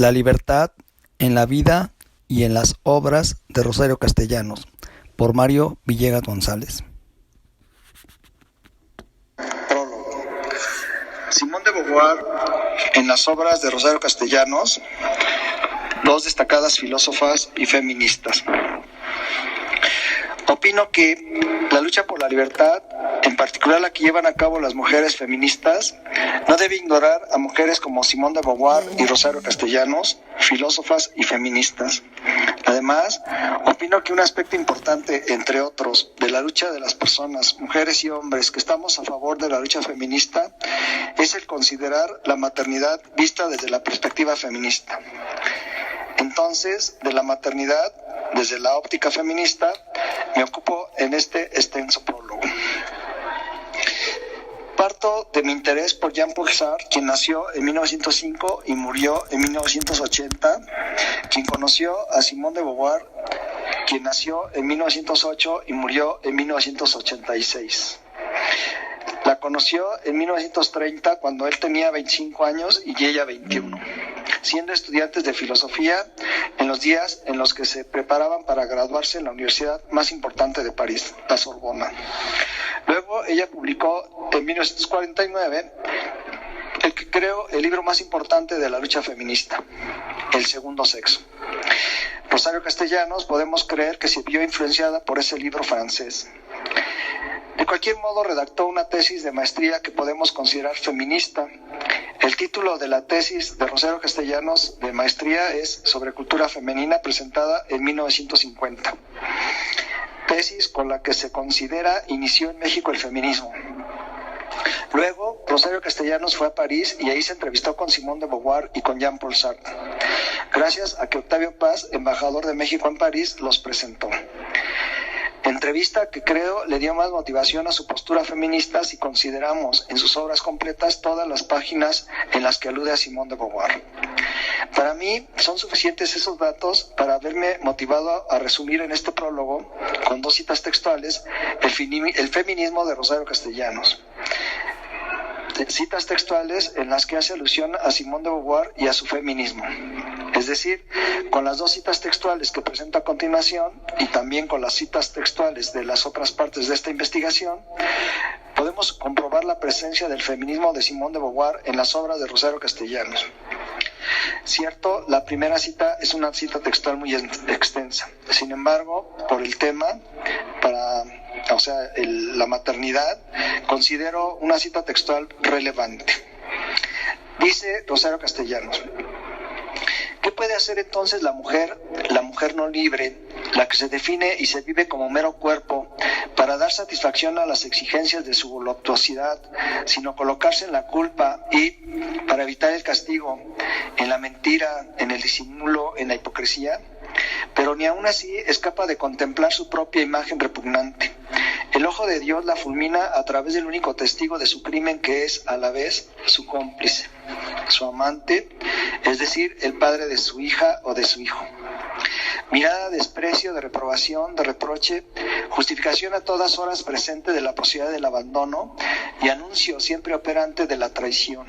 La libertad en la vida y en las obras de Rosario Castellanos, por Mario Villegas González. Prólogo. Simone de Beauvoir, en las obras de Rosario Castellanos, dos destacadas filósofas y feministas. Opino que la lucha por la libertad, en particular la que llevan a cabo las mujeres feministas, no debe ignorar a mujeres como Simone de Beauvoir y Rosario Castellanos, filósofas y feministas. Además, opino que un aspecto importante, entre otros, de la lucha de las personas, mujeres y hombres, que estamos a favor de la lucha feminista, es el considerar la maternidad vista desde la perspectiva feminista. Entonces, de la maternidad, desde la óptica feminista, me ocupo en este extenso prólogo. Parto de mi interés por Jean-Paul Sartre, quien nació en 1905 y murió en 1980, quien conoció a Simone de Beauvoir, quien nació en 1908 y murió en 1986. La conoció en 1930 cuando él tenía 25 años y ella 21, siendo estudiantes de filosofía en los días en los que se preparaban para graduarse en la universidad más importante de París, la Sorbona. Luego ella publicó en 1949 el que creo el libro más importante de la lucha feminista, El segundo sexo. Rosario Castellanos podemos creer que se vio influenciada por ese libro francés. De cualquier modo, redactó una tesis de maestría que podemos considerar feminista. El título de la tesis de Rosario Castellanos de maestría es Sobre cultura femenina, presentada en 1950. Tesis con la que se considera inició en México el feminismo. Luego, Rosario Castellanos fue a París y ahí se entrevistó con Simone de Beauvoir y con Jean-Paul Sartre. Gracias a que Octavio Paz, embajador de México en París, los presentó. Entrevista que creo le dio más motivación a su postura feminista si consideramos en sus obras completas todas las páginas en las que alude a Simone de Beauvoir. Para mí son suficientes esos datos para haberme motivado a resumir en este prólogo, con dos citas textuales, el feminismo de Rosario Castellanos. Citas textuales en las que hace alusión a Simone de Beauvoir y a su feminismo. Es decir, con las dos citas textuales que presento a continuación y también con las citas textuales de las otras partes de esta investigación, podemos comprobar la presencia del feminismo de Simone de Beauvoir en las obras de Rosario Castellanos. Cierto, la primera cita es una cita textual muy extensa. Sin embargo, por el tema, la maternidad, considero una cita textual relevante. Dice Rosario Castellanos: ¿qué puede hacer entonces la mujer no libre, la que se define y se vive como mero cuerpo, para dar satisfacción a las exigencias de su voluptuosidad, sino colocarse en la culpa y, para evitar el castigo, en la mentira, en el disimulo, en la hipocresía? Pero ni aún así es capaz de contemplar su propia imagen repugnante. El ojo de Dios la fulmina a través del único testigo de su crimen, que es a la vez su cómplice, su amante, es decir, el padre de su hija o de su hijo. Mirada de desprecio, de reprobación, de reproche, justificación a todas horas presente de la posibilidad del abandono y anuncio siempre operante de la traición.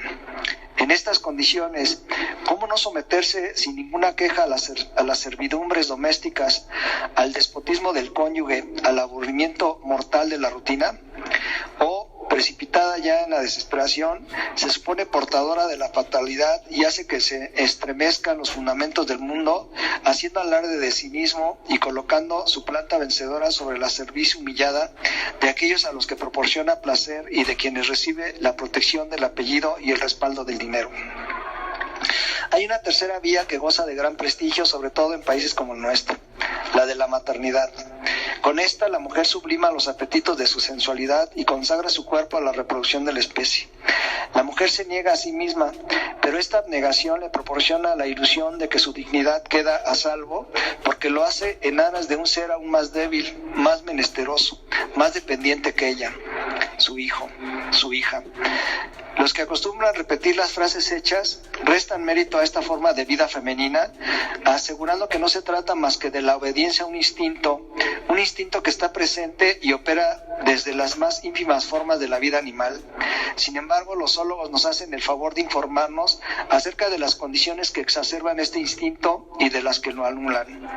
En estas condiciones, ¿cómo no someterse sin ninguna queja a las servidumbres domésticas, al despotismo del cónyuge, al aburrimiento mortal de la rutina? ¿O, precipitada ya en la desesperación, se supone portadora de la fatalidad y hace que se estremezcan los fundamentos del mundo, haciendo alarde de sí mismo y colocando su planta vencedora sobre la cerviz humillada de aquellos a los que proporciona placer y de quienes recibe la protección del apellido y el respaldo del dinero? Hay una tercera vía que goza de gran prestigio, sobre todo en países como el nuestro, la de la maternidad. Con esta, la mujer sublima los apetitos de su sensualidad y consagra su cuerpo a la reproducción de la especie. La mujer se niega a sí misma, pero esta abnegación le proporciona la ilusión de que su dignidad queda a salvo, porque lo hace en aras de un ser aún más débil, más menesteroso, más dependiente que ella, su hijo, su hija. Los que acostumbran repetir las frases hechas restan mérito a esta forma de vida femenina, asegurando que no se trata más que de la obediencia a un instinto un instinto que está presente y opera desde las más ínfimas formas de la vida animal. Sin embargo, los zoólogos nos hacen el favor de informarnos acerca de las condiciones que exacerban este instinto y de las que lo anulan.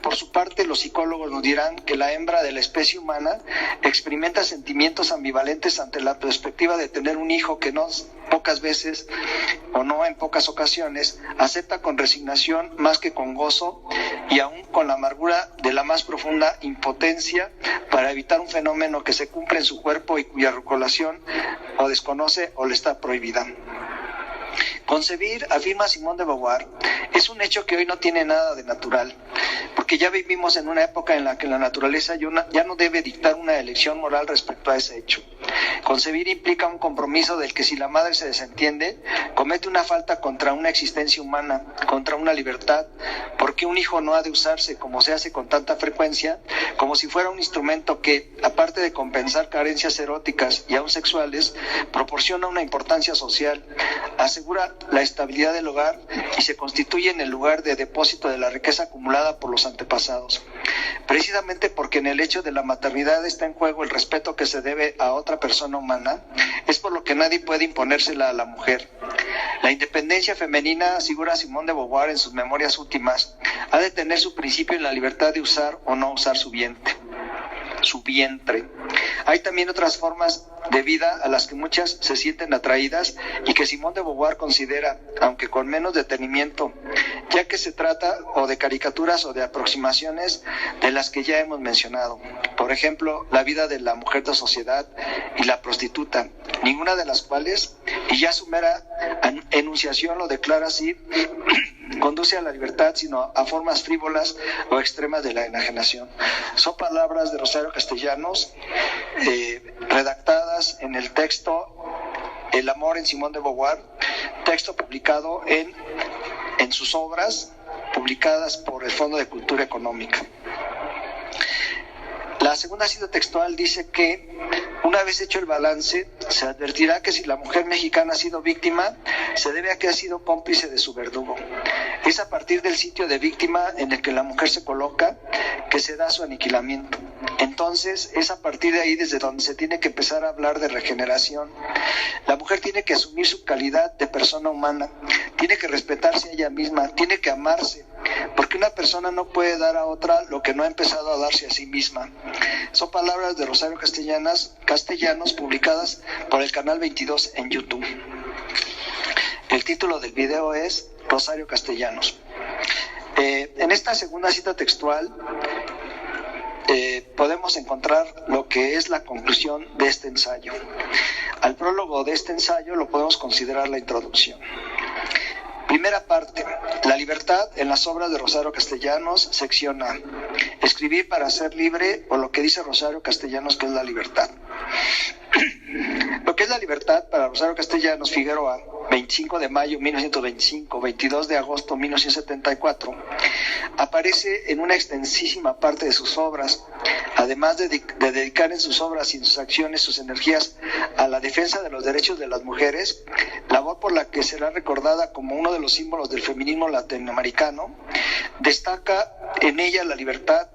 Por su parte, los psicólogos nos dirán que la hembra de la especie humana experimenta sentimientos ambivalentes ante la perspectiva de tener un hijo que no pocas veces o no en pocas ocasiones acepta con resignación más que con gozo, y aún con la amargura de la más profunda impotencia para evitar un fenómeno que se cumple en su cuerpo y cuya regulación o desconoce o le está prohibida. Concebir, afirma Simone de Beauvoir, es un hecho que hoy no tiene nada de natural, porque ya vivimos en una época en la que la naturaleza ya no debe dictar una elección moral respecto a ese hecho. Concebir implica un compromiso del que si la madre se desentiende, comete una falta contra una existencia humana, contra una libertad, porque un hijo no ha de usarse, como se hace con tanta frecuencia, como si fuera un instrumento que, aparte de compensar carencias eróticas y aún sexuales, proporciona una importancia social, asegura la estabilidad del hogar y se constituye en el lugar de depósito de la riqueza acumulada por los antepasados. Precisamente porque en el hecho de la maternidad está en juego el respeto que se debe a otra persona humana, es por lo que nadie puede imponérsela a la mujer. La independencia femenina, asegura Simone de Beauvoir en sus memorias últimas, ha de tener su principio en la libertad de usar o no usar su vientre. Hay también otras formas de vida a las que muchas se sienten atraídas y que Simone de Beauvoir considera, aunque con menos detenimiento, ya que se trata o de caricaturas o de aproximaciones de las que ya hemos mencionado. Por ejemplo, la vida de la mujer de sociedad y la prostituta, ninguna de las cuales, y ya su mera enunciación lo declara así, conduce a la libertad, sino a formas frívolas o extremas de la enajenación. Son palabras de Rosario Castellanos, redactadas en el texto El amor en Simone de Beauvoir, texto publicado en sus obras, publicadas por el Fondo de Cultura Económica. La segunda cita textual dice que, una vez hecho el balance, se advertirá que si la mujer mexicana ha sido víctima, se debe a que ha sido cómplice de su verdugo. Es a partir del sitio de víctima en el que la mujer se coloca que se da su aniquilamiento. Entonces, es a partir de ahí desde donde se tiene que empezar a hablar de regeneración. La mujer tiene que asumir su calidad de persona humana, tiene que respetarse a ella misma, tiene que amarse, porque una persona no puede dar a otra lo que no ha empezado a darse a sí misma. Son palabras de Rosario Castellanos, publicadas por el canal 22 en YouTube. El título del video es Rosario Castellanos. En esta segunda cita textual podemos encontrar lo que es la conclusión de este ensayo. Al prólogo de este ensayo lo podemos considerar la introducción. Primera parte, la libertad en las obras de Rosario Castellanos, sección A. Escribir para ser libre, o lo que dice Rosario Castellanos que es la libertad. Lo que es la libertad para Rosario Castellanos Figueroa, 25 de mayo 1925, 22 de agosto 1974, aparece en una extensísima parte de sus obras, además de dedicar en sus obras y en sus acciones sus energías a la defensa de los derechos de las mujeres, labor por la que será recordada como uno de los símbolos del feminismo latinoamericano. Destaca en ella la libertad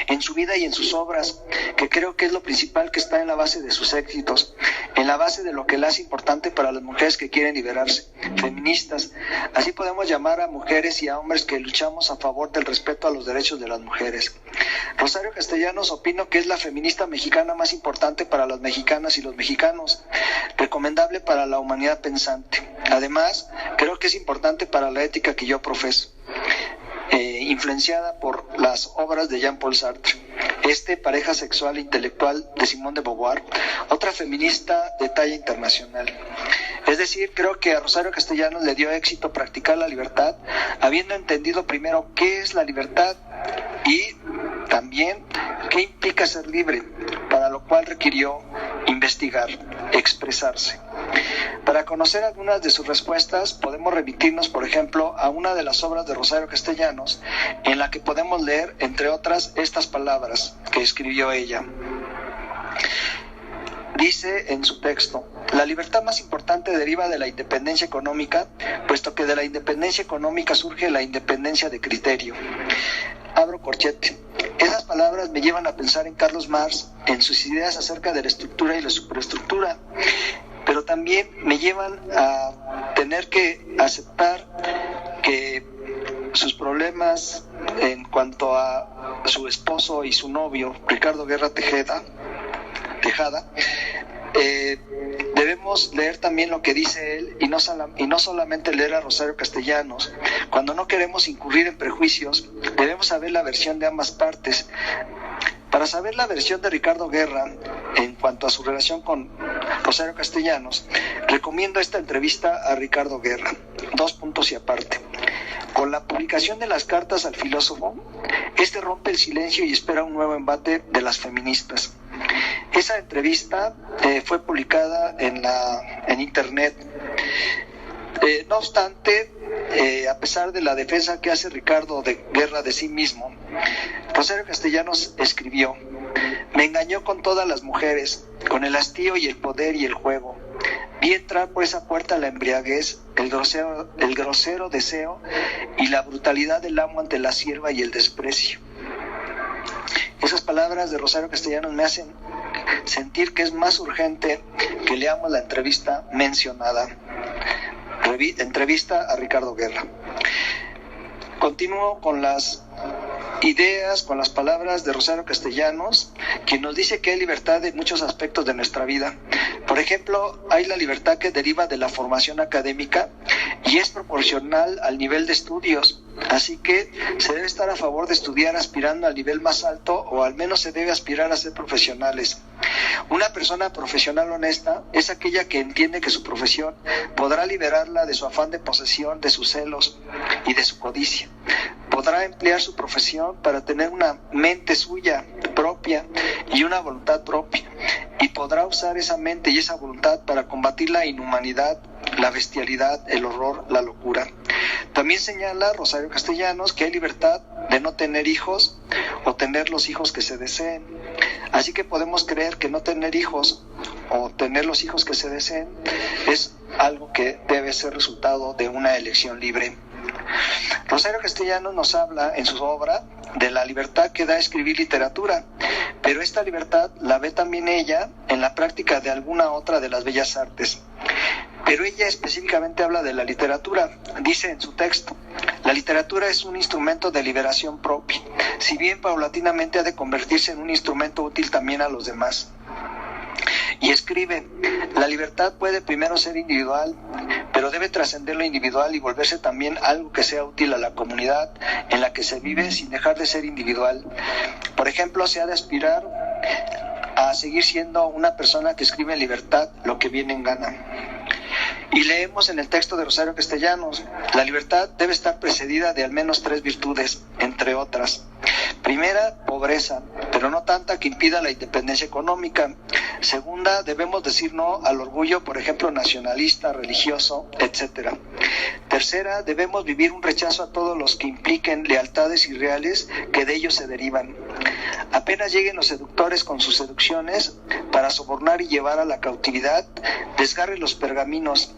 en su vida y en sus obras, que creo que es lo principal que está en la base de sus éxitos, en la base de lo que le hace importante para las mujeres que quieren liberarse, feministas. Así podemos llamar a mujeres y a hombres que luchamos a favor del respeto a los derechos de las mujeres. Rosario Castellanos opino que es la feminista mexicana más importante para las mexicanas y los mexicanos, recomendable para la humanidad pensante. Además, creo que es importante para la ética que yo profeso. Influenciada por las obras de Jean-Paul Sartre, pareja sexual e intelectual de Simone de Beauvoir, otra feminista de talla internacional. Es decir, creo que a Rosario Castellanos le dio éxito practicar la libertad, habiendo entendido primero qué es la libertad y también qué implica ser libre, para lo cual requirió investigar, expresarse. Para conocer algunas de sus respuestas, podemos remitirnos, por ejemplo, a una de las obras de Rosario Castellanos, en la que podemos leer, entre otras, estas palabras que escribió ella. Dice en su texto: la libertad más importante deriva de la independencia económica, puesto que de la independencia económica surge la independencia de criterio. abro corchete. Esas palabras me llevan a pensar en Carlos Marx, en sus ideas acerca de la estructura y la superestructura, pero también me llevan a tener que aceptar que sus problemas en cuanto a su esposo y su novio, Ricardo Guerra Tejada, debemos leer también lo que dice él y no solamente leer a Rosario Castellanos. Cuando no queremos incurrir en prejuicios, debemos saber la versión de ambas partes. Para saber la versión de Ricardo Guerra en cuanto a su relación con Rosario Castellanos, recomiendo esta entrevista a Ricardo Guerra. 2 puntos y aparte. Con la publicación de las cartas al filósofo, este rompe el silencio y espera un nuevo embate de las feministas. Esa entrevista fue publicada en internet. No obstante, a pesar de la defensa que hace Ricardo de Guerra de sí mismo, Rosario Castellanos escribió: me engañó con todas las mujeres, con el hastío y el poder y el juego. Vi entrar por esa puerta la embriaguez, el grosero deseo y la brutalidad del amo ante la sierva y el desprecio. Esas palabras de Rosario Castellanos me hacen sentir que es más urgente que leamos la entrevista mencionada. Entrevista a Ricardo Guerra. Continúo con las ideas, con las palabras de Rosario Castellanos, quien nos dice que hay libertad en muchos aspectos de nuestra vida. Por ejemplo, hay la libertad que deriva de la formación académica y es proporcional al nivel de estudios, así que se debe estar a favor de estudiar aspirando al nivel más alto, o al menos se debe aspirar a ser profesionales. Una persona profesional honesta es aquella que entiende que su profesión podrá liberarla de su afán de posesión, de sus celos y de su codicia. Podrá emplear su profesión para tener una mente suya propia y una voluntad propia, y podrá usar esa mente y esa voluntad para combatir la inhumanidad, la bestialidad, el horror, la locura. También señala Rosario Castellanos que hay libertad de no tener hijos o tener los hijos que se deseen. Así que podemos creer que no tener hijos o tener los hijos que se deseen es algo que debe ser resultado de una elección libre. Rosario Castellanos nos habla en su obra de la libertad que da escribir literatura, pero esta libertad la ve también ella en la práctica de alguna otra de las bellas artes. Pero ella específicamente habla de la literatura. Dice en su texto: la literatura es un instrumento de liberación propia, si bien paulatinamente ha de convertirse en un instrumento útil también a los demás. Y escribe: la libertad puede primero ser individual, pero debe trascender lo individual y volverse también algo que sea útil a la comunidad en la que se vive sin dejar de ser individual. Por ejemplo, se ha de aspirar a seguir siendo una persona que escribe en libertad lo que viene en gana. Y leemos en el texto de Rosario Castellanos: la libertad debe estar precedida de al menos 3 virtudes, entre otras. Primera, pobreza, pero no tanta que impida la independencia económica. Segunda, debemos decir no al orgullo, por ejemplo, nacionalista, religioso, etc. Tercera, debemos vivir un rechazo a todos los que impliquen lealtades irreales que de ellos se derivan. Apenas lleguen los seductores con sus seducciones para sobornar y llevar a la cautividad, desgarre los pergaminos,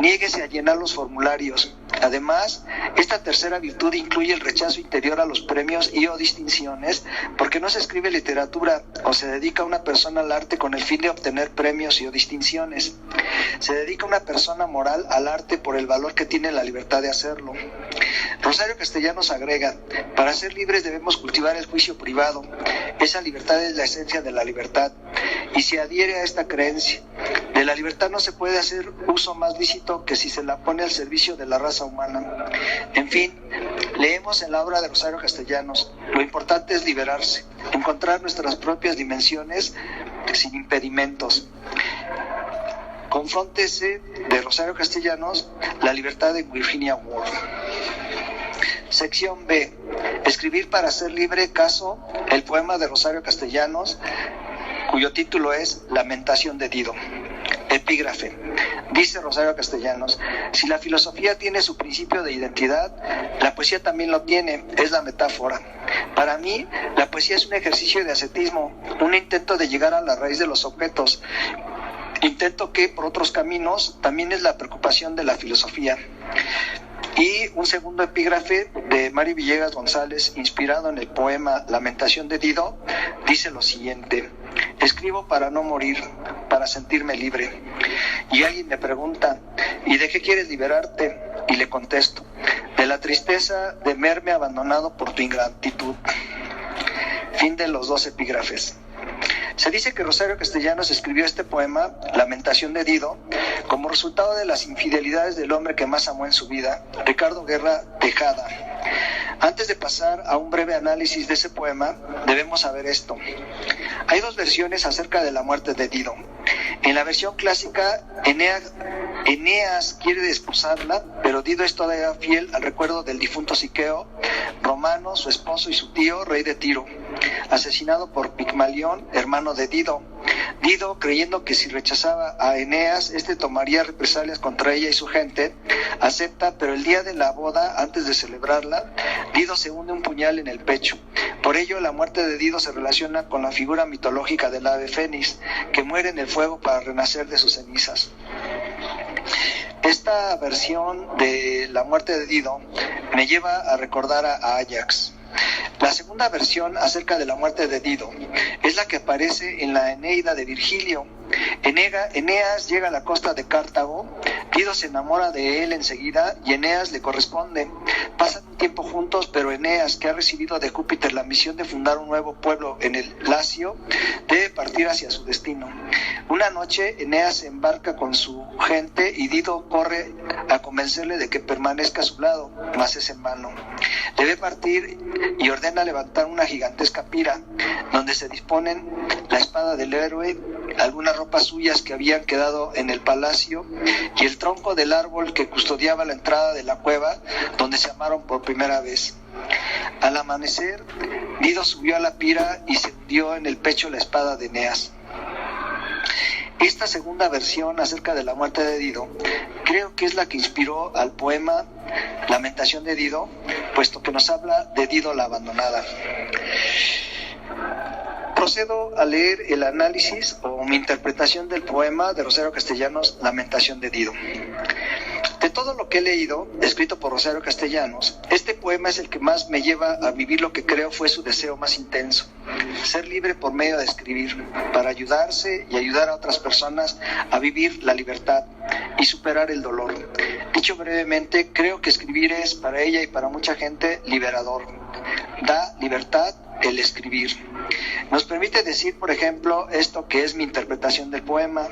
niéguese a llenar los formularios. Además, esta tercera virtud incluye el rechazo interior a los premios y o distinciones, porque no se escribe literatura o se dedica una persona al arte con el fin de obtener premios y o distinciones. Se dedica una persona moral al arte por el valor que tiene la libertad de hacerlo. Rosario Castellanos agrega: para ser libres debemos cultivar el juicio privado. Esa libertad es la esencia de la libertad, y se adhiere a esta creencia. De la libertad no se puede hacer uso más lícito que si se la pone al servicio de la raza humana. En fin, leemos en la obra de Rosario Castellanos: lo importante es liberarse, encontrar nuestras propias dimensiones sin impedimentos. Confróntese, de Rosario Castellanos, la libertad de Virginia Woolf. Sección B. Escribir para ser libre, caso el poema de Rosario Castellanos, cuyo título es Lamentación de Dido. Epígrafe. Dice Rosario Castellanos: si la filosofía tiene su principio de identidad, la poesía también lo tiene, es la metáfora. Para mí, la poesía es un ejercicio de ascetismo, un intento de llegar a la raíz de los objetos, intento que, por otros caminos, también es la preocupación de la filosofía. Y un segundo epígrafe de Mario Villegas González, inspirado en el poema Lamentación de Dido, dice lo siguiente: escribo para no morir, para sentirme libre. Y alguien me pregunta, ¿y de qué quieres liberarte? Y le contesto, de la tristeza de verme abandonado por tu ingratitud. Fin de los 2 epígrafes. Se dice que Rosario Castellanos escribió este poema, Lamentación de Dido, como resultado de las infidelidades del hombre que más amó en su vida, Ricardo Guerra Tejada. Antes de pasar a un breve análisis de ese poema, debemos saber esto. Hay 2 versiones acerca de la muerte de Dido. En la versión clásica, Eneas quiere desposarla, pero Dido es todavía fiel al recuerdo del difunto Siqueo, Romano, su esposo y su tío, rey de Tiro, asesinado por Pigmalión, hermano de Dido. Dido, creyendo que si rechazaba a Eneas, este tomaría represalias contra ella y su gente, acepta, pero el día de la boda, antes de celebrarla, Dido se hunde un puñal en el pecho. Por ello, la muerte de Dido se relaciona con la figura mitológica del ave fénix, que muere en el fuego para renacer de sus cenizas. Esta versión de la muerte de Dido me lleva a recordar a Ajax. La segunda versión acerca de la muerte de Dido es la que aparece en la Eneida de Virgilio. Eneas llega a la costa de Cartago, Dido se enamora de él enseguida y Eneas le corresponde. Pasan un tiempo juntos, pero Eneas, que ha recibido de Júpiter la misión de fundar un nuevo pueblo en el Lacio, debe partir hacia su destino. Una noche Eneas se embarca con su gente y Dido corre a convencerle de que permanezca a su lado, mas es en vano. Debe partir y ordena levantar una gigantesca pira, donde se disponen la espada del héroe, algunas ropas suyas que habían quedado en el palacio y el tronco del árbol que custodiaba la entrada de la cueva donde se amaron por primera vez. Al amanecer, Dido subió a la pira y se hundió en el pecho la espada de Eneas. Esta segunda versión acerca de la muerte de Dido creo que es la que inspiró al poema Lamentación de Dido, puesto que nos habla de Dido la abandonada. Procedo a leer el análisis o mi interpretación del poema de Rosario Castellanos, Lamentación de Dido. De todo lo que he leído, escrito por Rosario Castellanos, este poema es el que más me lleva a vivir lo que creo fue su deseo más intenso: ser libre por medio de escribir, para ayudarse y ayudar a otras personas a vivir la libertad y superar el dolor. Dicho brevemente, creo que escribir es para ella y para mucha gente liberador. Da libertad el escribir. Nos permite decir, por ejemplo, esto que es mi interpretación del poema.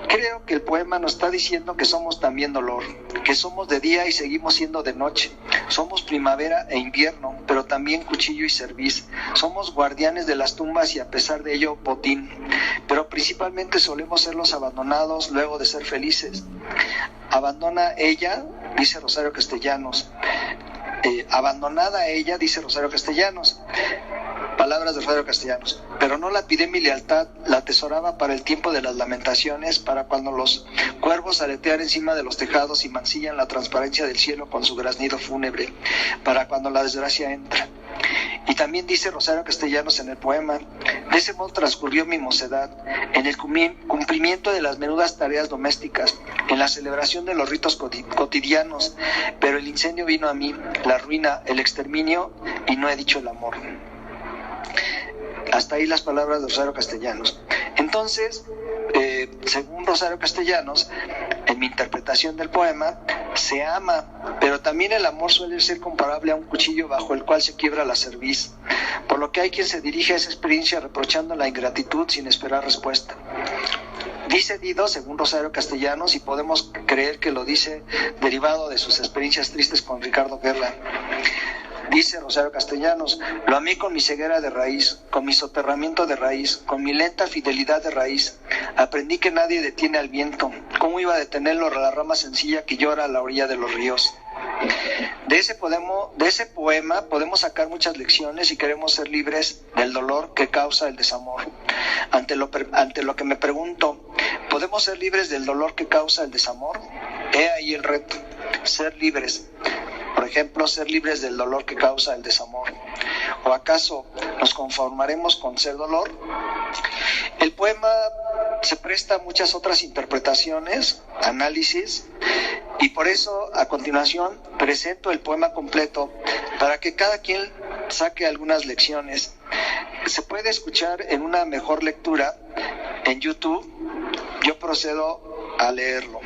Creo que el poema nos está diciendo que somos también dolor, que somos de día y seguimos siendo de noche, somos primavera e invierno, pero también cuchillo y cerviz, somos guardianes de las tumbas y a pesar de ello botín, pero principalmente solemos ser los abandonados luego de ser felices. Abandona ella, dice Rosario Castellanos. Abandonada ella, dice Rosario Castellanos. Palabras de Rosario Castellanos. Pero no la pide mi lealtad, la atesoraba para el tiempo de las lamentaciones, para cuando los cuervos aletean encima de los tejados y mancillan la transparencia del cielo con su graznido fúnebre, para cuando la desgracia entra. Y también dice Rosario Castellanos en el poema: de ese modo transcurrió mi mocedad, en el cumplimiento de las menudas tareas domésticas, en la celebración de los ritos cotidianos, pero el incendio vino a mí, la ruina, el exterminio, y no he dicho el amor. Hasta ahí las palabras de Rosario Castellanos. Entonces, según Rosario Castellanos, en mi interpretación del poema, se ama, pero también el amor suele ser comparable a un cuchillo bajo el cual se quiebra la cerviz, por lo que hay quien se dirige a esa experiencia reprochando la ingratitud sin esperar respuesta. Dice Dido, según Rosario Castellanos, y podemos creer que lo dice derivado de sus experiencias tristes con Ricardo Guerra. Dice Rosario Castellanos: lo amé con mi ceguera de raíz, con mi soterramiento de raíz, con mi lenta fidelidad de raíz. Aprendí que nadie detiene al viento. ¿Cómo iba a detenerlo la rama sencilla que llora a la orilla de los ríos? De ese poema podemos sacar muchas lecciones si queremos ser libres del dolor que causa el desamor. Ante lo que me pregunto, ¿podemos ser libres del dolor que causa el desamor? He ahí el reto: ser libres. Por ejemplo, ser libres del dolor que causa el desamor. ¿O acaso nos conformaremos con ser dolor? El poema se presta a muchas otras interpretaciones, análisis, Y por eso, a continuación, presento el poema completo para que cada quien saque algunas lecciones. Se puede escuchar en una mejor lectura en YouTube. Yo procedo a leerlo.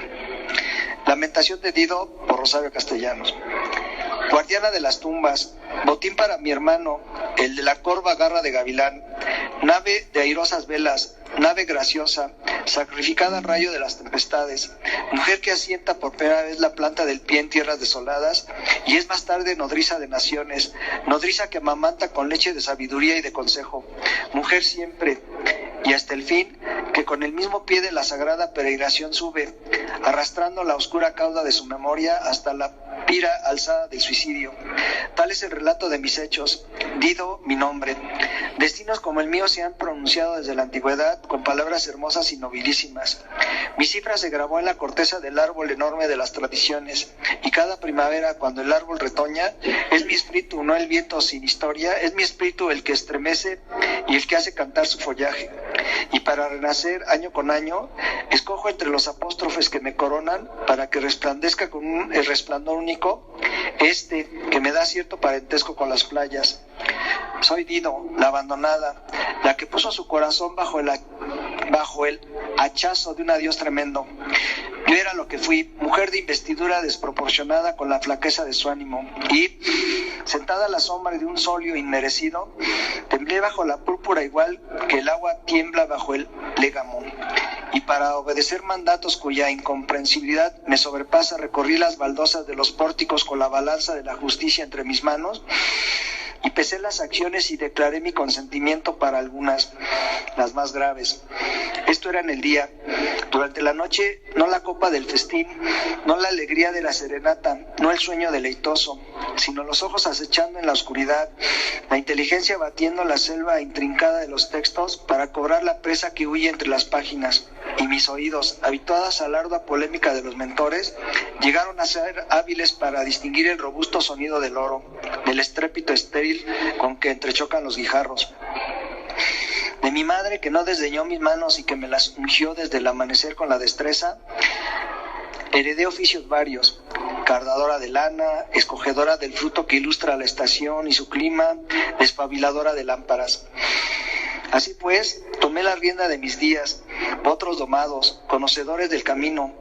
Lamentación de Dido por Rosario Castellanos. Guardiana de las tumbas, botín para mi hermano, el de la corva garra de gavilán, nave de airosas velas, nave graciosa, sacrificada al rayo de las tempestades, mujer que asienta por primera vez la planta del pie en tierras desoladas y es más tarde nodriza de naciones, nodriza que amamanta con leche de sabiduría y de consejo, mujer siempre y hasta el fin, que con el mismo pie de la sagrada peregrinación sube, arrastrando la oscura cauda de su memoria hasta la pira alzada del suicidio. Tal es el relato de mis hechos, Dido mi nombre. Destinos como el mío se han pronunciado desde la antigüedad con palabras hermosas y nobilísimas. Mi cifra se grabó en la corteza del árbol enorme de las tradiciones, y cada primavera, cuando el árbol retoña, es mi espíritu, no el viento sin historia, es mi espíritu el que estremece y el que hace cantar su follaje. Y para renacer año con año, escojo entre los apóstrofes que me coronan para que resplandezca con el resplandor único, que me da cierto parentesco con las playas. Soy Dido, la abandonada, la que puso su corazón bajo el hachazo de un adiós tremendo. Yo era lo que fui, mujer de investidura desproporcionada con la flaqueza de su ánimo, y, sentada a la sombra de un solio inmerecido, temblé bajo la púrpura igual que el agua tiembla bajo el légamo. Y para obedecer mandatos cuya incomprensibilidad me sobrepasa, recorrí las baldosas de los pórticos con la balanza de la justicia entre mis manos, y pesé las acciones y declaré mi consentimiento para algunas, las más graves. Esto era en el día. Durante la noche, no la copa del festín, no la alegría de la serenata, no el sueño deleitoso, sino los ojos acechando en la oscuridad, la inteligencia batiendo la selva intrincada de los textos para cobrar la presa que huye entre las páginas. Y mis oídos, habituadas a la ardua polémica de los mentores, llegaron a ser hábiles para distinguir el robusto sonido del oro, del estrépito estéril con que entrechocan los guijarros. De mi madre, que no desdeñó mis manos y que me las ungió desde el amanecer con la destreza, heredé oficios varios: cardadora de lana, escogedora del fruto que ilustra la estación y su clima, despabiladora de lámparas. Así pues, tomé la rienda de mis días, otros domados, conocedores del camino,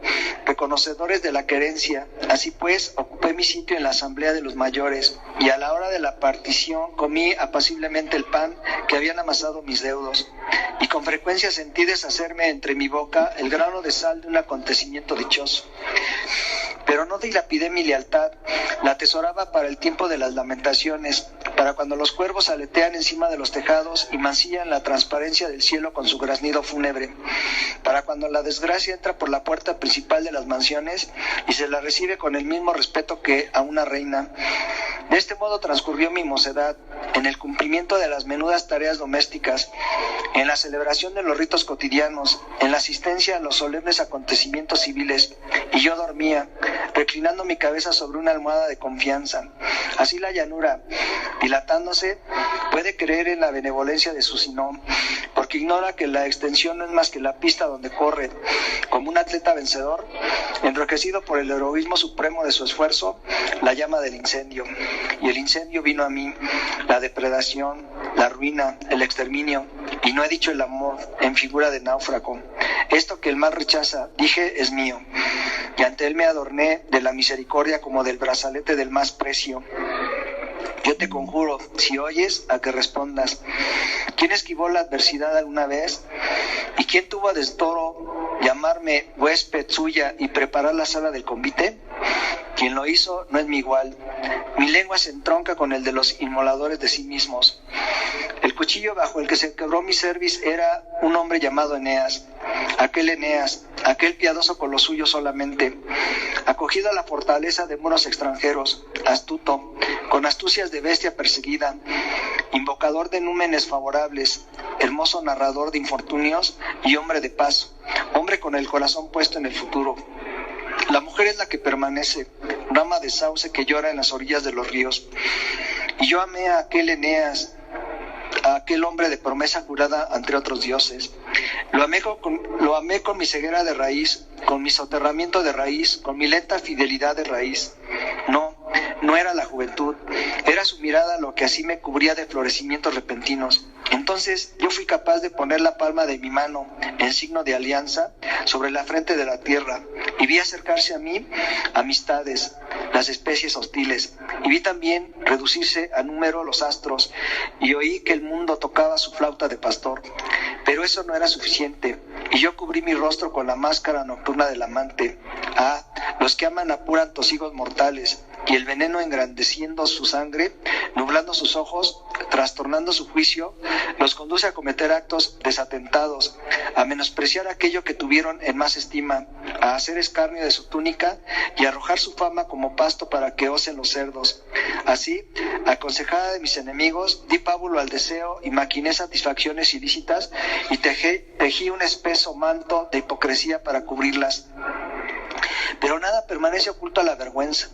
reconocedores de la querencia. Así pues, ocupé mi sitio en la asamblea de los mayores, y a la hora de la partición comí apaciblemente el pan que habían amasado mis deudos, y con frecuencia sentí deshacerme entre mi boca el grano de sal de un acontecimiento dichoso. Pero no dilapidé mi lealtad, la atesoraba para el tiempo de las lamentaciones, para cuando los cuervos aletean encima de los tejados y mancillan la transparencia del cielo con su graznido fúnebre, para cuando la desgracia entra por la puerta principal de las mansiones y se la recibe con el mismo respeto que a una reina. De este modo transcurrió mi mocedad, en el cumplimiento de las menudas tareas domésticas, en la celebración de los ritos cotidianos, en la asistencia a los solemnes acontecimientos civiles, y yo dormía, reclinando mi cabeza sobre una almohada de confianza. Así la llanura, dilatándose, puede creer en la benevolencia de su Sinón, porque ignora que la extensión no es más que la pista donde corre, como un atleta vencedor, enroquecido por el heroísmo supremo de su esfuerzo, la llama del incendio. Y el incendio vino a mí, la depredación, la ruina, el exterminio, y no he dicho el amor en figura de náufrago. Esto que el mal rechaza, dije, es mío, y ante él me adorné de la misericordia como del brazalete del más precio. Yo te conjuro, si oyes, a que respondas. ¿Quién esquivó la adversidad alguna vez? ¿Y quién tuvo a destoro llamarme huésped suya y preparar la sala del convite? Quien lo hizo no es mi igual. Mi lengua se entronca con el de los inmoladores de sí mismos. El cuchillo bajo el que se quebró mi cerviz era un hombre llamado Eneas, aquel piadoso con lo suyo solamente, acogido a la fortaleza de muros extranjeros, astuto, con astucias de bestia perseguida, invocador de númenes favorables, hermoso narrador de infortunios y hombre de paz, hombre con el corazón puesto en el futuro. La mujer es la que permanece, rama de sauce que llora en las orillas de los ríos. Y yo amé a aquel Eneas, a aquel hombre de promesa jurada ante otros dioses. Lo amé con mi ceguera de raíz, con mi soterramiento de raíz, con mi lenta fidelidad de raíz. No era la juventud, era su mirada lo que así me cubría de florecimientos repentinos. Entonces yo fui capaz de poner la palma de mi mano en signo de alianza sobre la frente de la tierra y vi acercarse a mí amistades, las especies hostiles, y vi también reducirse a número los astros y oí que el mundo tocaba su flauta de pastor. Pero eso no era suficiente, y yo cubrí mi rostro con la máscara nocturna del amante. Los que aman apuran tosigos mortales, y el veneno engrandeciendo su sangre, nublando sus ojos, trastornando su juicio, los conduce a cometer actos desatentados, a menospreciar aquello que tuvieron en más estima, a hacer escarnio de su túnica y a arrojar su fama como pasto para que osen los cerdos. Así, aconsejada de mis enemigos, di pábulo al deseo y maquiné satisfacciones ilícitas y tejí un espeso manto de hipocresía para cubrirlas. Pero nada permanece oculto a la vergüenza.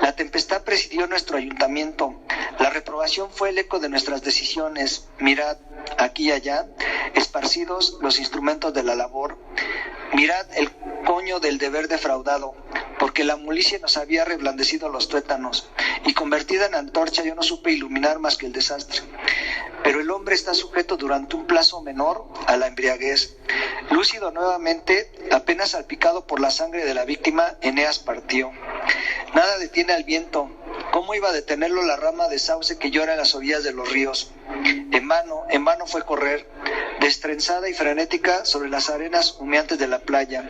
La tempestad presidió nuestro ayuntamiento. La reprobación fue el eco de nuestras decisiones. Mirad, aquí y allá, esparcidos los instrumentos de la labor. Mirad el coño del deber defraudado, porque la mulicia nos había reblandecido los tuétanos, y convertida en antorcha yo no supe iluminar más que el desastre. Pero el hombre está sujeto durante un plazo menor a la embriaguez. Lúcido nuevamente, apenas salpicado por la sangre de la víctima, Eneas partió. Nada detiene al viento. ¿Cómo iba a detenerlo la rama de sauce que llora en las orillas de los ríos? En vano fue correr, destrenzada y frenética sobre las arenas humeantes de la playa.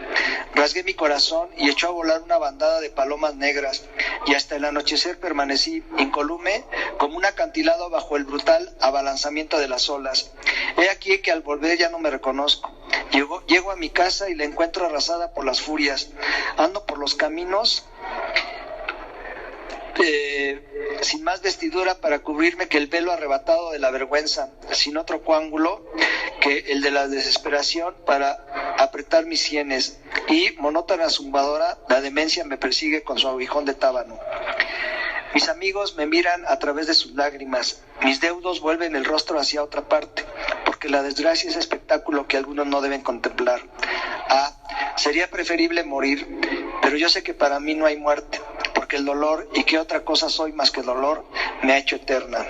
Rasgué mi corazón y echó a volar una bandada de palomas negras, y hasta el anochecer permanecí incólume como un acantilado bajo el brutal abalanzamiento de las olas. He aquí que al volver ya no me reconozco. Llego a mi casa y la encuentro arrasada por las furias. Ando por los caminos sin más vestidura para cubrirme que el velo arrebatado de la vergüenza, sin otro coángulo que el de la desesperación para apretar mis sienes, y monótona zumbadora la demencia me persigue con su aguijón de tábano. Mis amigos me miran a través de sus lágrimas, mis deudos vuelven el rostro hacia otra parte, porque la desgracia es espectáculo que algunos no deben contemplar. Sería preferible morir, pero yo sé que para mí no hay muerte, porque el dolor, y qué otra cosa soy más que dolor, me ha hecho eterna.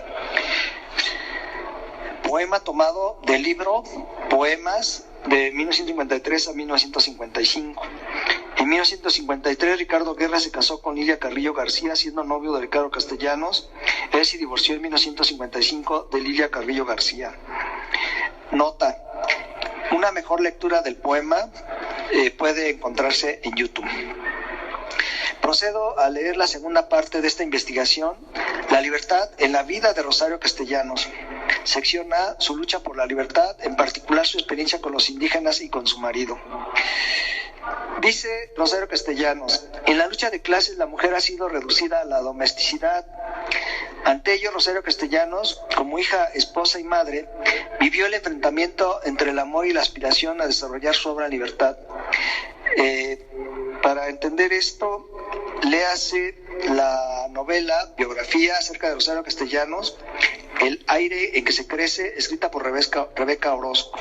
Poema tomado del libro Poemas de 1953 a 1955. En 1953 Ricardo Guerra se casó con Lilia Carrillo García, siendo novio de Ricardo Castellanos. Él se divorció en 1955 de Lilia Carrillo García. Nota: una mejor lectura del poema puede encontrarse en YouTube. Procedo a leer la segunda parte de esta investigación, La libertad en la vida de Rosario Castellanos. Sección A, su lucha por la libertad, en particular su experiencia con los indígenas y con su marido. Dice Rosario Castellanos: en la lucha de clases la mujer ha sido reducida a la domesticidad. Ante ello, Rosario Castellanos, como hija, esposa y madre, vivió el enfrentamiento entre el amor y la aspiración a desarrollar su obra Libertad. Para entender esto, léase la novela, biografía acerca de Rosario Castellanos, El aire en que se crece, escrita por Rebeca Orozco.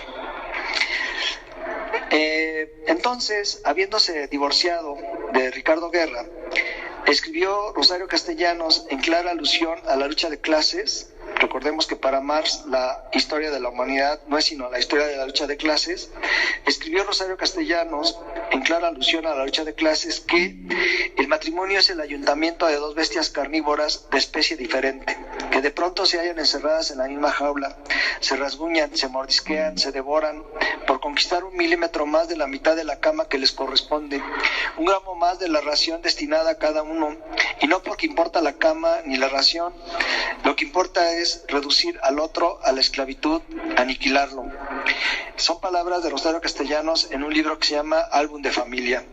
Entonces, habiéndose divorciado de Ricardo Guerra, escribió Rosario Castellanos en clara alusión a la lucha de clases. Recordemos que para Marx la historia de la humanidad no es sino la historia de la lucha de clases. Escribió Rosario Castellanos en clara alusión a la lucha de clases que el matrimonio es el ayuntamiento de dos bestias carnívoras de especie diferente, que de pronto se hallan encerradas en la misma jaula, se rasguñan, se mordisquean, se devoran por conquistar 1 milímetro más de la mitad de la cama que les corresponde, 1 gramo más de la ración destinada a cada uno, y no porque importa la cama ni la ración, lo que importa es reducir al otro a la esclavitud, aniquilarlo. Son palabras de Rosario Castellanos en un libro que se llama Álbum de Familia.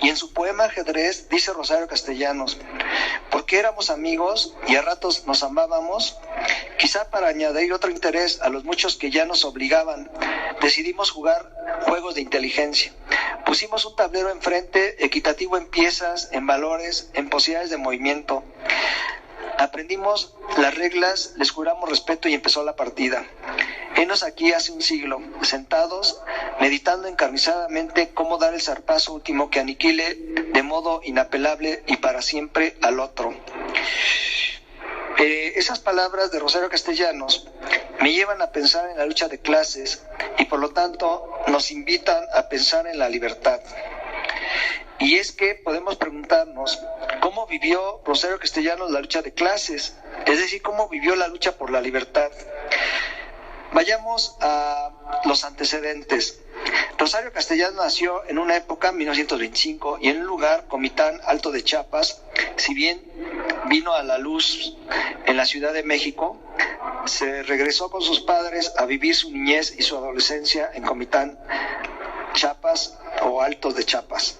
Y en su poema Ajedrez dice Rosario Castellanos: porque éramos amigos y a ratos nos amábamos, quizá para añadir otro interés a los muchos que ya nos obligaban, decidimos jugar juegos de inteligencia. Pusimos un tablero enfrente, equitativo en piezas, en valores, en posibilidades de movimiento. Aprendimos las reglas, les juramos respeto y empezó la partida. Henos aquí hace un siglo, sentados, meditando encarnizadamente cómo dar el zarpazo último que aniquile de modo inapelable y para siempre al otro. Esas palabras de Rosario Castellanos me llevan a pensar en la lucha de clases y por lo tanto nos invitan a pensar en la libertad. Y es que podemos preguntarnos cómo vivió Rosario Castellanos la lucha de clases, es decir, cómo vivió la lucha por la libertad. Vayamos a los antecedentes. Rosario Castellanos nació en una época, 1925, y en un lugar, Comitán, Alto de Chiapas. Si bien vino a la luz en la Ciudad de México, se regresó con sus padres a vivir su niñez y su adolescencia en Comitán, Chiapas o Altos de Chiapas.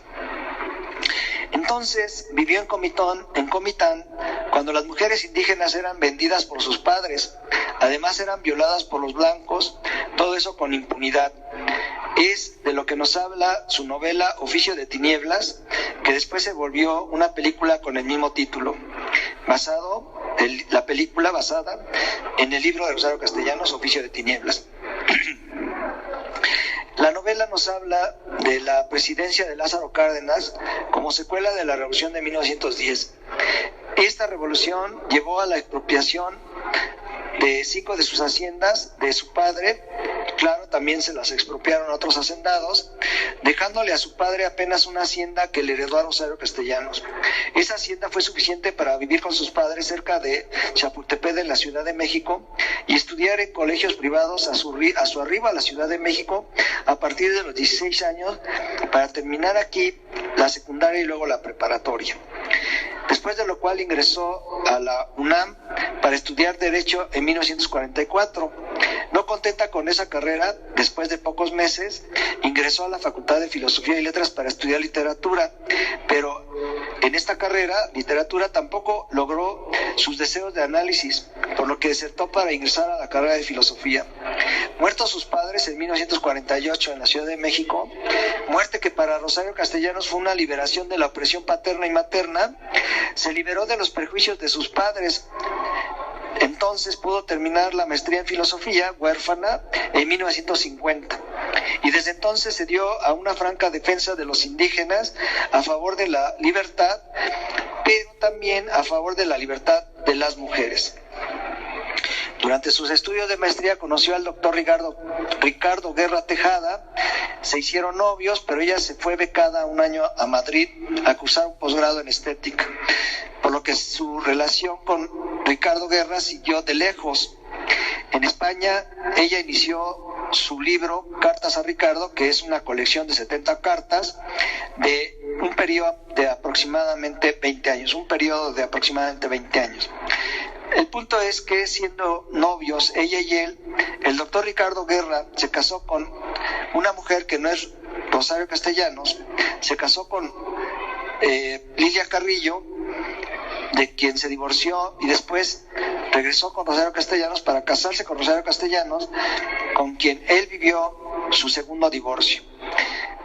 Entonces vivió en Comitán, cuando las mujeres indígenas eran vendidas por sus padres, además eran violadas por los blancos, todo eso con impunidad. Es de lo que nos habla su novela Oficio de Tinieblas, que después se volvió una película con el mismo título, la película basada en el libro de Rosario Castellanos, Oficio de Tinieblas. La novela nos habla de la presidencia de Lázaro Cárdenas como secuela de la Revolución de 1910. Esta revolución llevó a la expropiación de 5 de sus haciendas de su padre. Claro, también se las expropiaron otros hacendados, dejándole a su padre apenas una hacienda que le heredó a Rosario Castellanos. Esa hacienda fue suficiente para vivir con sus padres cerca de Chapultepec, en la Ciudad de México, y estudiar en colegios privados a su arribo a la Ciudad de México a partir de los 16 años, para terminar aquí la secundaria y luego la preparatoria. Después de lo cual ingresó a la UNAM para estudiar Derecho en 1944. No contenta con esa carrera, después de pocos meses ingresó a la Facultad de Filosofía y Letras para estudiar literatura, pero en esta carrera, literatura, tampoco logró sus deseos de análisis, por lo que desertó para ingresar a la carrera de filosofía. Muertos sus padres en 1948 en la Ciudad de México, muerte que para Rosario Castellanos fue una liberación de la opresión paterna y materna, se liberó de los prejuicios de sus padres. Entonces pudo terminar la maestría en filosofía, huérfana, en 1950. Y desde entonces se dio a una franca defensa de los indígenas a favor de la libertad, pero también a favor de la libertad de las mujeres. Durante sus estudios de maestría conoció al doctor Ricardo Guerra Tejada, se hicieron novios, pero ella se fue becada un año a Madrid a cursar un posgrado en estética, por lo que su relación con Ricardo Guerra siguió de lejos. En España, ella inició su libro Cartas a Ricardo, que es una colección de 70 cartas de un periodo de aproximadamente 20 años, El punto es que, siendo novios, ella y él, el doctor Ricardo Guerra se casó con una mujer que no es Rosario Castellanos, se casó con Lilia Carrillo, de quien se divorció, y después regresó con Rosario Castellanos para casarse con Rosario Castellanos, con quien él vivió su segundo divorcio.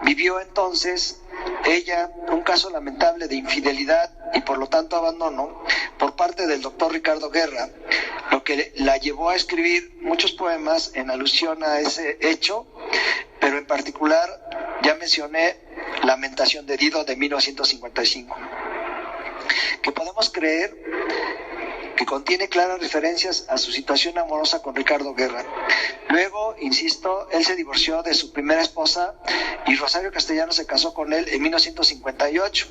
Vivió entonces ella un caso lamentable de infidelidad y por lo tanto abandono por parte del doctor Ricardo Guerra, lo que la llevó a escribir muchos poemas en alusión a ese hecho, pero en particular ya mencioné Lamentación de Dido de 1955, que podemos creer que contiene claras referencias a su situación amorosa con Ricardo Guerra. Luego, insisto, él se divorció de su primera esposa y Rosario Castellanos se casó con él en 1958,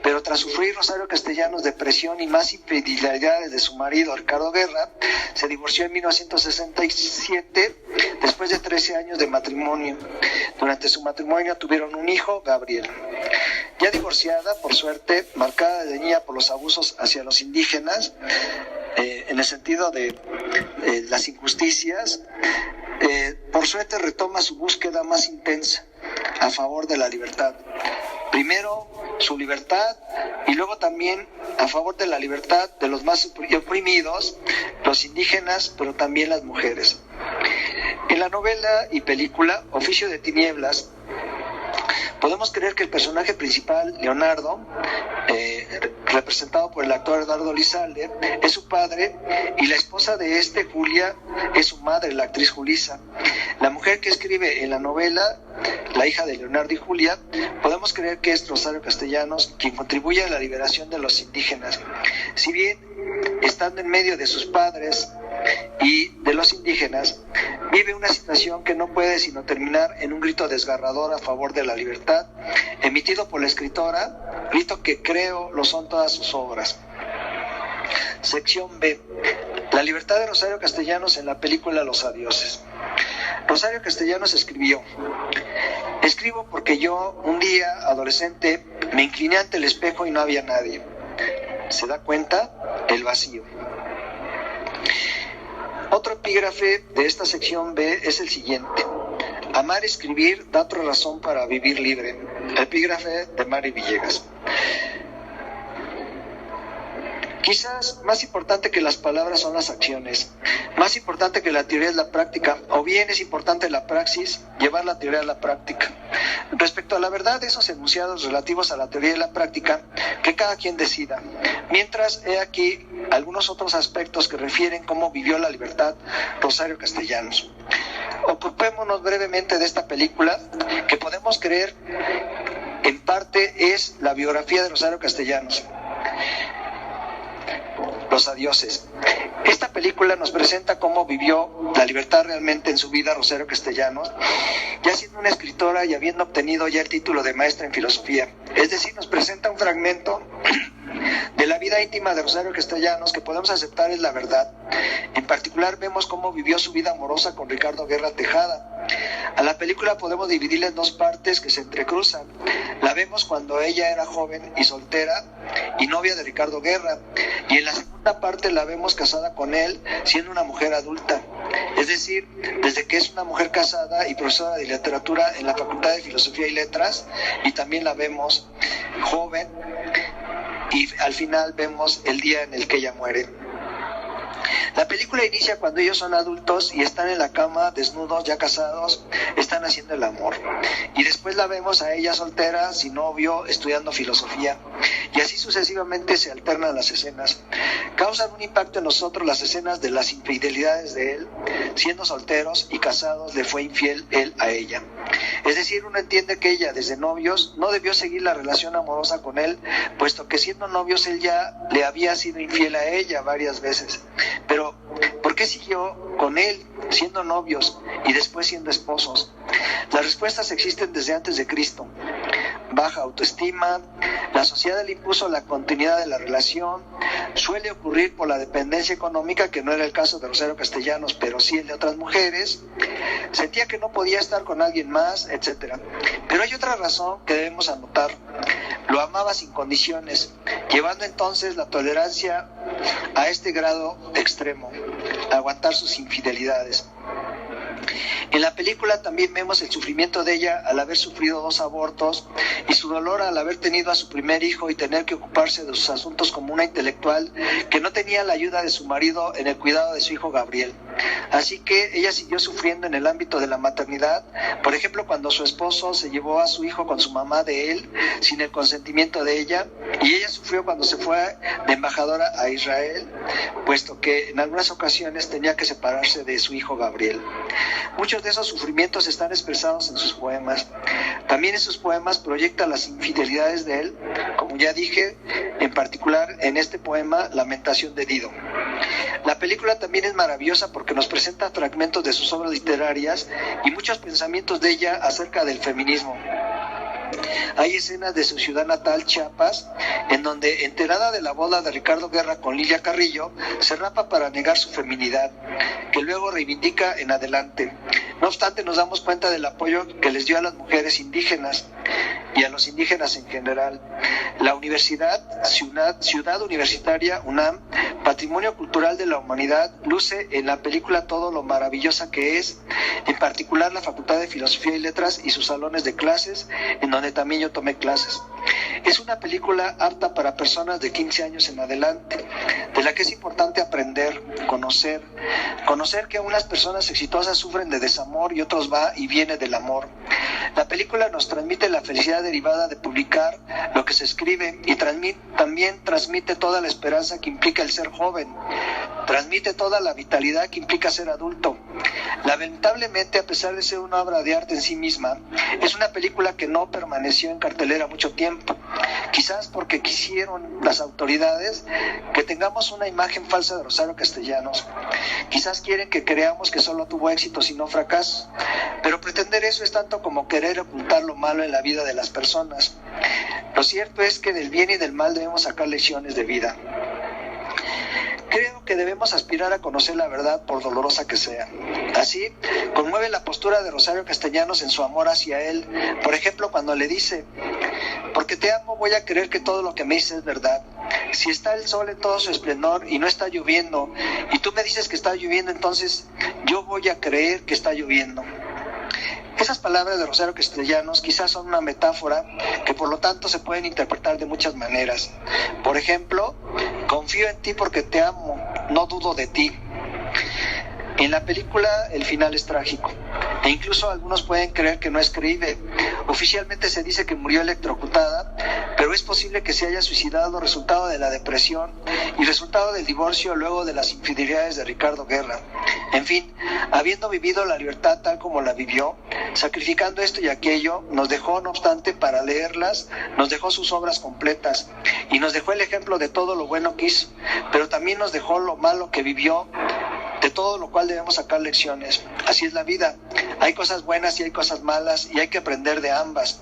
pero tras sufrir Rosario Castellanos depresión y más infidelidades de su marido Ricardo Guerra, se divorció en 1967 después de 13 años de matrimonio. Durante su matrimonio tuvieron un hijo, Gabriel. Ya divorciada, por suerte, marcada de niña por los abusos hacia los indígenas, en el sentido de las injusticias, por suerte retoma su búsqueda más intensa a favor de la libertad. Primero su libertad y luego también a favor de la libertad de los más oprimidos, los indígenas, pero también las mujeres. En la novela y película Oficio de Tinieblas, podemos creer que el personaje principal, Leonardo, representado por el actor Eduardo Lizalde, es su padre, y la esposa de Julia, es su madre, la actriz Julissa. La mujer que escribe en la novela, la hija de Leonardo y Julia, podemos creer que es Rosario Castellanos, quien contribuye a la liberación de los indígenas. Si bien, estando en medio de sus padres y de los indígenas, vive una situación que no puede sino terminar en un grito desgarrador a favor de la libertad, emitido por la escritora, grito que creo lo son todas sus obras. Sección B. La libertad de Rosario Castellanos en la película Los Adioses. Rosario Castellanos escribió: escribo porque yo, un día, adolescente, me incliné ante el espejo y no había nadie. ¿Se da cuenta? El vacío. Otro epígrafe de esta sección B es el siguiente: amar escribir da otra razón para vivir libre. Epígrafe de Mari Villegas. Quizás más importante que las palabras son las acciones, más importante que la teoría es la práctica, o bien es importante la praxis, llevar la teoría a la práctica. Respecto a la verdad de esos enunciados relativos a la teoría y la práctica, que cada quien decida. Mientras, he aquí algunos otros aspectos que refieren cómo vivió la libertad Rosario Castellanos. Ocupémonos brevemente de esta película, que podemos creer en parte es la biografía de Rosario Castellanos. Los Adioses. Esta película nos presenta cómo vivió la libertad realmente en su vida Rosario Castellanos, ya siendo una escritora y habiendo obtenido ya el título de maestra en filosofía. Es decir, nos presenta un fragmento de la vida íntima de Rosario Castellanos que podemos aceptar es la verdad. En particular vemos cómo vivió su vida amorosa con Ricardo Guerra Tejada. A la película podemos dividirla en dos partes que se entrecruzan. La vemos cuando ella era joven y soltera y novia de Ricardo Guerra, y en la segunda parte la vemos casada con él siendo una mujer adulta, es decir, desde que es una mujer casada y profesora de literatura en la Facultad de Filosofía y Letras, y también la vemos joven, y al final vemos el día en el que ella muere. La película inicia cuando ellos son adultos y están en la cama, desnudos, ya casados, están haciendo el amor. Y después la vemos a ella soltera, sin novio, estudiando filosofía. Y así sucesivamente se alternan las escenas. Causan un impacto en nosotros las escenas de las infidelidades de él. Siendo solteros y casados, le fue infiel él a ella. Es decir, uno entiende que ella, desde novios, no debió seguir la relación amorosa con él, puesto que siendo novios él ya le había sido infiel a ella varias veces. Pero, ¿por qué siguió con él siendo novios y después siendo esposos? Las respuestas existen desde antes de Cristo. Baja autoestima, la sociedad le impuso la continuidad de la relación, suele ocurrir por la dependencia económica, que no era el caso de Rosario Castellanos, pero sí el de otras mujeres, sentía que no podía estar con alguien más, etc. Pero hay otra razón que debemos anotar: lo amaba sin condiciones, llevando entonces la tolerancia a este grado extremo, a aguantar sus infidelidades. En la película también vemos el sufrimiento de ella al haber sufrido 2 abortos y su dolor al haber tenido a su primer hijo y tener que ocuparse de sus asuntos como una intelectual que no tenía la ayuda de su marido en el cuidado de su hijo Gabriel. Así que ella siguió sufriendo en el ámbito de la maternidad, por ejemplo cuando su esposo se llevó a su hijo con su mamá de él sin el consentimiento de ella, y ella sufrió cuando se fue de embajadora a Israel, puesto que en algunas ocasiones tenía que separarse de su hijo Gabriel. Muchos de esos sufrimientos están expresados en sus poemas. También en sus poemas proyecta las infidelidades de él, como ya dije, en particular en este poema Lamentación de Dido. La película también es maravillosa porque nos presenta fragmentos de sus obras literarias y muchos pensamientos de ella acerca del feminismo. Hay escenas de su ciudad natal, Chiapas, en donde, enterada de la boda de Ricardo Guerra con Lilia Carrillo, se rapa para negar su feminidad, que luego reivindica en adelante. No obstante, nos damos cuenta del apoyo que les dio a las mujeres indígenas y a los indígenas en general. La universidad, Ciudad Universitaria, UNAM, Patrimonio Cultural de la Humanidad, luce en la película todo lo maravillosa que es, en particular la Facultad de Filosofía y Letras y sus salones de clases, en donde también yo tomé clases. Es una película apta para personas de 15 años en adelante, de la que es importante aprender, conocer que unas personas exitosas sufren de desamor y otros va y viene del amor. La película nos transmite la felicidad derivada de publicar lo que se escribe y también transmite toda la esperanza que implica el ser joven, transmite toda la vitalidad que implica ser adulto. Lamentablemente, a pesar de ser una obra de arte en sí misma, es una película que no permaneció en cartelera mucho tiempo, quizás porque quisieron las autoridades que tengamos una imagen falsa de Rosario Castellanos. Quizás quieren que creamos que solo tuvo éxitos y no fracasos, pero pretender eso es tanto como querer ocultar lo malo en la vida de las personas. Lo cierto es que del bien y del mal debemos sacar lecciones de vida. Creo que debemos aspirar a conocer la verdad por dolorosa que sea. Así, conmueve la postura de Rosario Castellanos en su amor hacia él. Por ejemplo, cuando le dice: porque te amo, voy a creer que todo lo que me dices es verdad. Si está el sol en todo su esplendor y no está lloviendo, y tú me dices que está lloviendo, entonces yo voy a creer que está lloviendo. Esas palabras de Rosario Castellanos quizás son una metáfora que por lo tanto se pueden interpretar de muchas maneras. Por ejemplo, confío en ti porque te amo, no dudo de ti. En la película el final es trágico e incluso algunos pueden creer que no es creíble. Oficialmente se dice que murió electrocutada, pero es posible que se haya suicidado resultado de la depresión y resultado del divorcio luego de las infidelidades de Ricardo Guerra. En fin, habiendo vivido la libertad tal como la vivió, sacrificando esto y aquello, nos dejó, no obstante, para leerlas, nos dejó sus obras completas y nos dejó el ejemplo de todo lo bueno que hizo, pero también nos dejó lo malo que vivió, de todo lo cual debemos sacar lecciones. Así es la vida, hay cosas buenas y hay cosas malas y hay que aprender de ambas,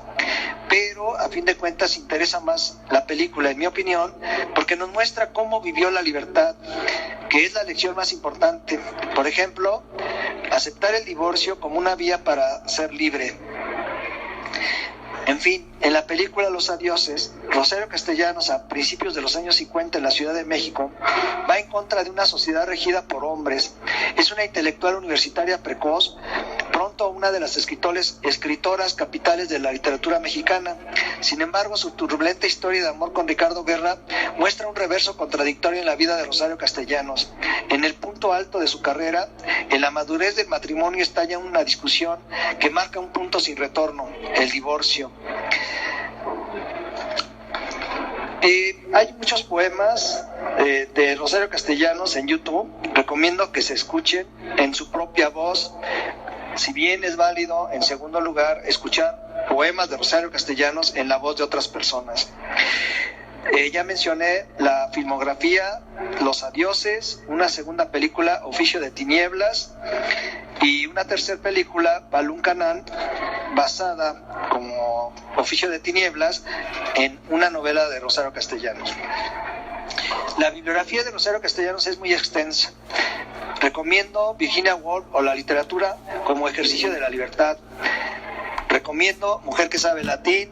pero a fin de cuentas interesa más la película, en mi opinión, porque nos muestra cómo vivió la libertad, que es la lección más importante. Por ejemplo, aceptar el divorcio como una vía para ser libre. En fin, en la película Los Adioses, Rosario Castellanos, a principios de los años 50 en la Ciudad de México, va en contra de una sociedad regida por hombres. Es una intelectual universitaria precoz, pronto una de las escritoras capitales de la literatura mexicana. Sin embargo, su turbulenta historia de amor con Ricardo Guerra muestra un reverso contradictorio en la vida de Rosario Castellanos. En el punto alto de su carrera, en la madurez del matrimonio, estalla una discusión que marca un punto sin retorno: el divorcio. Hay muchos poemas de Rosario Castellanos en YouTube. Recomiendo que se escuchen en su propia voz. Si bien es válido, en segundo lugar, escuchar poemas de Rosario Castellanos en la voz de otras personas. Ya mencioné la filmografía Los Adioses, una segunda película Oficio de Tinieblas y una tercera película Balún Canán, basada como Oficio de Tinieblas en una novela de Rosario Castellanos. La bibliografía de Rosario Castellanos es muy extensa. Recomiendo Virginia Woolf o La literatura como ejercicio de la libertad. Recomiendo Mujer que sabe latín.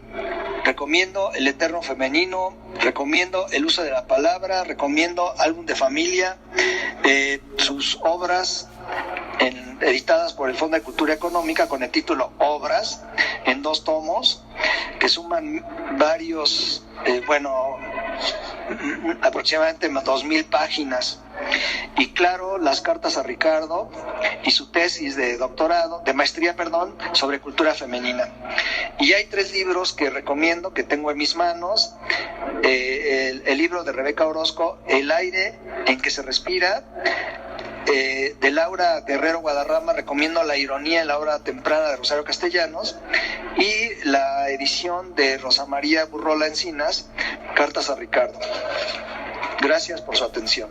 Recomiendo El eterno femenino. Recomiendo El uso de la palabra. Recomiendo Álbum de familia. Sus obras editadas por el Fondo de Cultura Económica con el título Obras, en 2 tomos, que suman varios, aproximadamente 2,000 páginas. Y claro, las cartas a Ricardo y su tesis de maestría sobre cultura femenina. Y hay 3 libros que recomiendo, que tengo en mis manos. El libro de Rebeca Orozco, El aire en que se respira, de Laura Guerrero Guadarrama, recomiendo La ironía en la hora temprana de Rosario Castellanos, y la edición de Rosa María Burrola Encinas, Cartas a Ricardo. Gracias por su atención.